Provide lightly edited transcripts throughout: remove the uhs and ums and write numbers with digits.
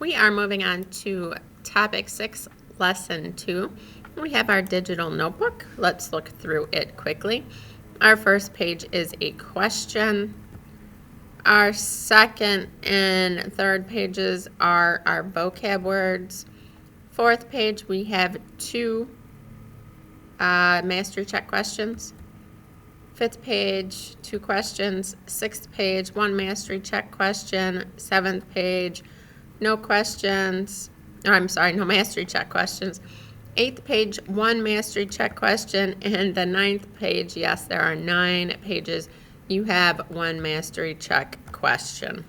We are moving on to topic 6, lesson 2. We have our digital notebook. Let's look through it quickly. Our first page is a question. Our second and third pages are our vocab words. Fourth page, we have 2 mastery check questions. Fifth page, 2 questions. Sixth page, 1 mastery check question. Seventh page, no questions. No mastery check questions. Eighth page, 1 mastery check question. And the ninth page, yes, there are 9 pages. You have 1 mastery check question.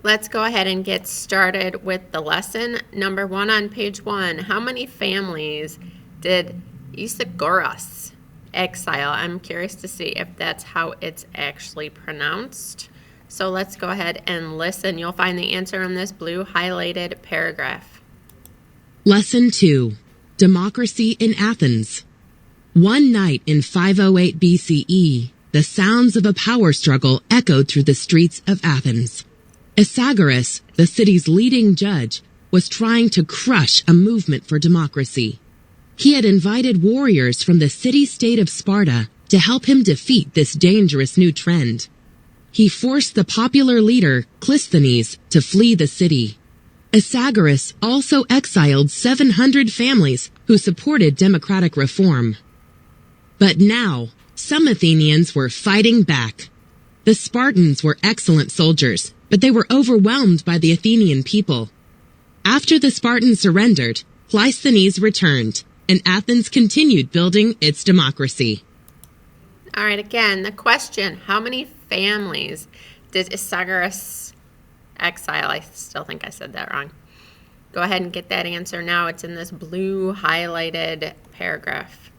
Let's go ahead and get started with the lesson. Number 1 on page 1. How many families did Isagoras exile? I'm curious to see if that's how it's actually pronounced. So let's go ahead and listen. You'll find the answer in this blue highlighted paragraph. Lesson 2. Democracy in Athens. One night in 508 BCE, the sounds of a power struggle echoed through the streets of Athens. Isagoras, the city's leading judge, was trying to crush a movement for democracy. He had invited warriors from the city-state of Sparta to help him defeat this dangerous new trend. He forced the popular leader, Clisthenes, to flee the city. Isagoras also exiled 700 families who supported democratic reform. But now, some Athenians were fighting back. The Spartans were excellent soldiers, but they were overwhelmed by the Athenian people. After the Spartans surrendered, Clisthenes returned, and Athens continued building its democracy. All right, again, the question, how many families did Isagoras exile? I still think I said that wrong. Go ahead and get that answer now. It's in this blue highlighted paragraph.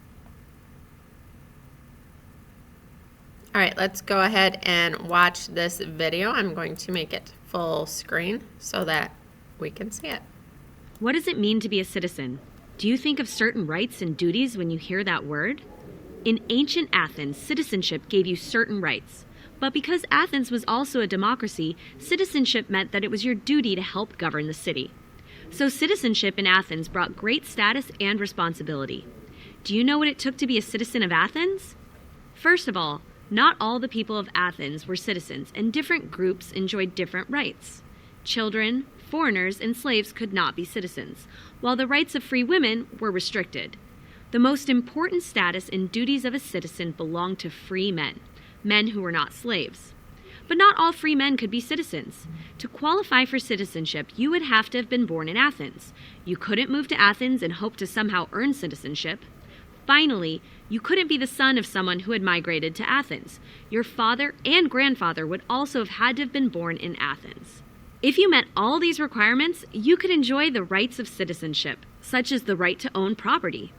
All right, let's go ahead and watch this video. I'm going to make it full screen so that we can see it. What does it mean to be a citizen? Do you think of certain rights and duties when you hear that word? In ancient Athens, citizenship gave you certain rights. But because Athens was also a democracy, citizenship meant that it was your duty to help govern the city. So citizenship in Athens brought great status and responsibility. Do you know what it took to be a citizen of Athens? First of all, not all the people of Athens were citizens, and different groups enjoyed different rights. Children, foreigners, and slaves could not be citizens, while the rights of free women were restricted. The most important status and duties of a citizen belonged to free men who were not slaves. But not all free men could be citizens. To qualify for citizenship, you would have to have been born in Athens. You couldn't move to Athens and hope to somehow earn citizenship. Finally, you couldn't be the son of someone who had migrated to Athens. Your father and grandfather would also have had to have been born in Athens. If you met all these requirements, you could enjoy the rights of citizenship, such as the right to own property.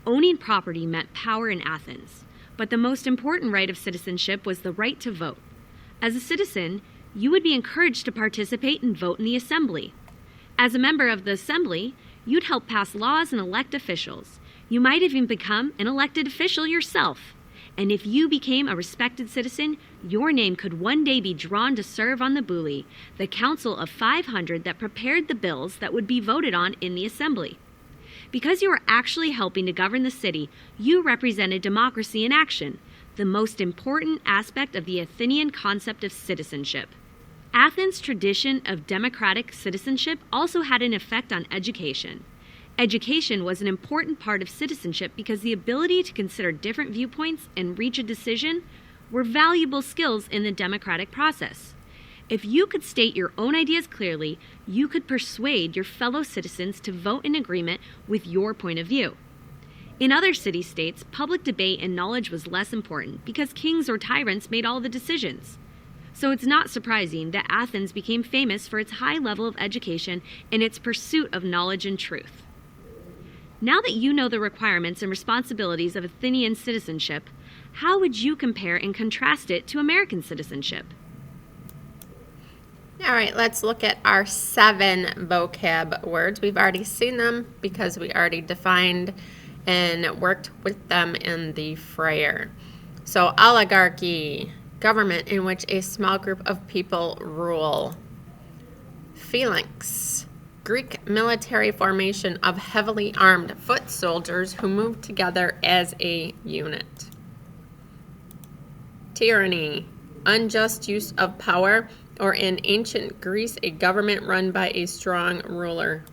Owning property meant power in Athens, but the most important right of citizenship was the right to vote. As a citizen, you would be encouraged to participate and vote in the assembly. As a member of the assembly, you'd help pass laws and elect officials. You might even become an elected official yourself. And if you became a respected citizen, your name could one day be drawn to serve on the Bouli, the council of 500 that prepared the bills that would be voted on in the assembly. Because you were actually helping to govern the city, you represented democracy in action, the most important aspect of the Athenian concept of citizenship. Athens' tradition of democratic citizenship also had an effect on education. Education was an important part of citizenship because the ability to consider different viewpoints and reach a decision were valuable skills in the democratic process. If you could state your own ideas clearly, you could persuade your fellow citizens to vote in agreement with your point of view. In other city-states, public debate and knowledge was less important because kings or tyrants made all the decisions. So it's not surprising that Athens became famous for its high level of education and its pursuit of knowledge and truth. Now that you know the requirements and responsibilities of Athenian citizenship, how would you compare and contrast it to American citizenship? All right, let's look at our 7 vocab words. We've already seen them because we already defined and worked with them in the Frayer. So oligarchy, government in which a small group of people rule. Phalanx, Greek military formation of heavily armed foot soldiers who moved together as a unit. Tyranny, unjust use of power, or in ancient Greece, a government run by a strong ruler.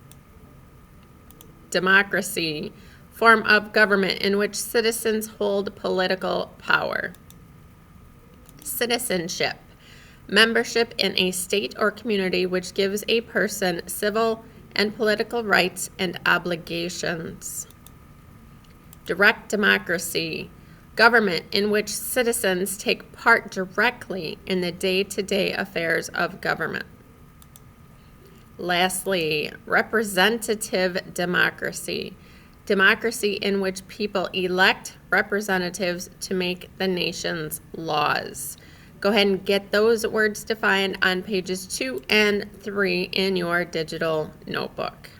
Democracy, form of government in which citizens hold political power. Citizenship, membership in a state or community which gives a person civil and political rights and obligations. Direct democracy, government in which citizens take part directly in the day-to-day affairs of government. Lastly, representative democracy, democracy in which people elect representatives to make the nation's laws. Go ahead and get those words defined on pages 2 and 3 in your digital notebook.